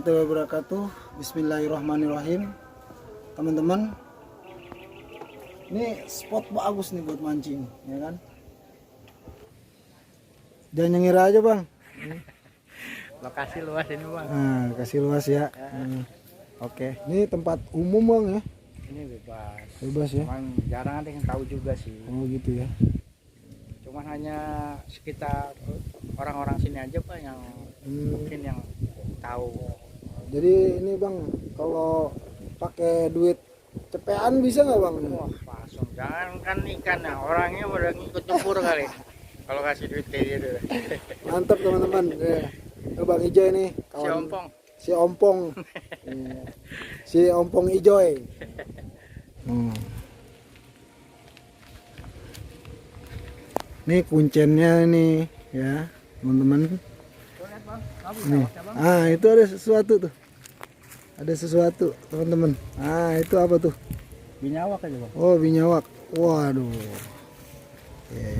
warahmatullahi wabarakatuh. Bismillahirrahmanirrahim. Teman-teman, ini spot bagus nih buat mancing, ya kan? Jangan nyengir aja bang. Lokasi luas ini bang. Nah, kasih luas ya. Oke. Ini tempat umum bang ya? Ini bebas. Bebas ya? Cuman jarang ada yang tahu juga sih. Oh gitu ya? Cuman hanya sekitar orang-orang sini aja pak yang mungkin yang tahu. Jadi ini bang, kalau pakai duit cepean bisa nggak bang? Wah langsung, jangan kan ikan ya, orangnya udah ngikut nyebur kali. Kalau kasih duit kayak gitu. Mantap teman-teman. Ini bang Ijoy nih. Si ompong. Si ompong. Si ompong Ijoy. Ini kuncennya nih ya teman-teman. Nih. Ah itu ada sesuatu tuh. Ada sesuatu teman-teman. Ah itu apa tuh? Binyawak aja bang. Oh binyawak. Waduh. Ya.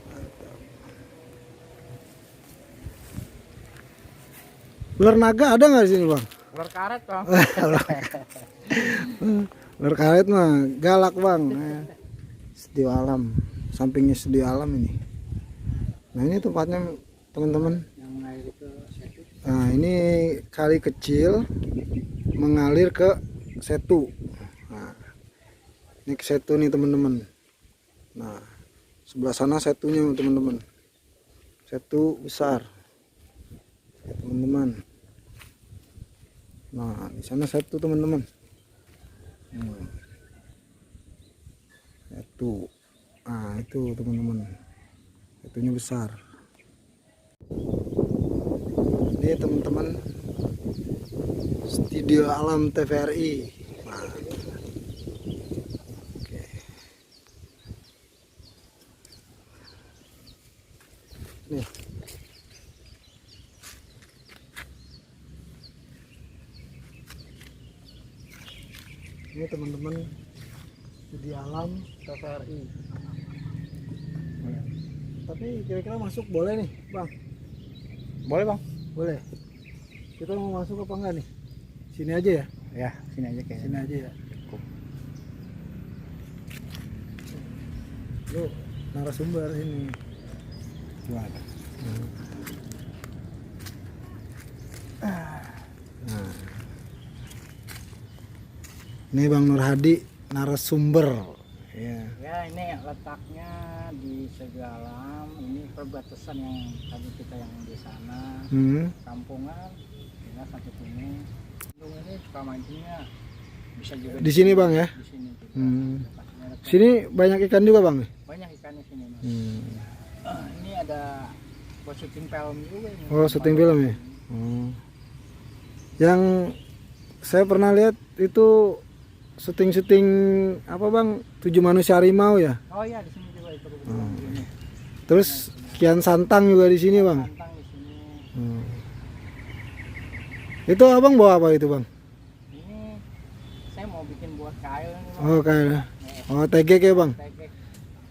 Mantap. Ular naga ada nggak di sini bang? Ular karet bang. Ular karet mah galak bang. Studio alam. Sampingnya studio alam ini. Nah ini tempatnya teman-teman. Nah ini kali kecil mengalir ke Setu. Nah, ini ke Setu nih teman-teman. Nah sebelah sana Setunya teman-teman. Setu besar teman-teman. Nah di sana Setu teman-teman. Setu. Nah itu teman-teman, Setunya besar. Ini teman-teman studio alam TVRI. Nah, oke. Nih. Ini teman-teman studio alam TVRI. Tapi kira-kira masuk boleh nih bang? Boleh bang. Boleh. Kita mau masuk apa enggak nih? Sini aja ya? Ya sini aja kayaknya. Sini aja ya. Lu narasumber ini. Gimana? Nah. Ini Bang Nur Hadi narasumber. Ya. Ya ini letaknya di Studio Alam. Ini perbatasan yang tadi kita yang di sana. Kampungan. Kita sampai sini. Untuk ini suka mancingnya bisa juga Di sini Bang ya? Di sini juga. Sini banyak ikan juga Bang? Banyak ikan di sini mas. Ini ada buat syuting film juga ini. Oh syuting film ya? Yang saya pernah lihat itu syuting apa Bang? 7 Manusia Harimau ya? Oh iya di sini juga itu. Terus Kian Santang juga di sini Bang? Santang di sini. Itu abang bawa apa itu Bang? Ini saya mau bikin buat kail ini Bang. Oh kail. Oh tegek ya Bang? Tegek.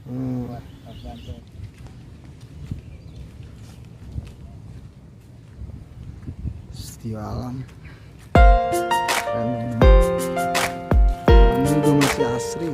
Oh. Buat bantu. Studio alam. Keren teman-teman. Ini juga masih asri.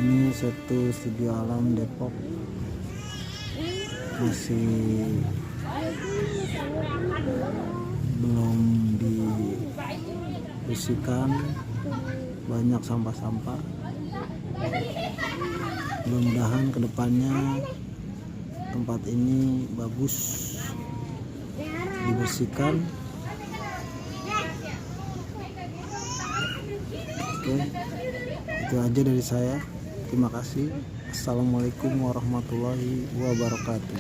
Ini satu studio alam Depok, masih belum dibersihkan, banyak sampah-sampah. Mudah-mudahan kedepannya tempat ini bagus dibersihkan. Oke, itu aja dari saya. Terima kasih. Assalamualaikum warahmatullahi wabarakatuh.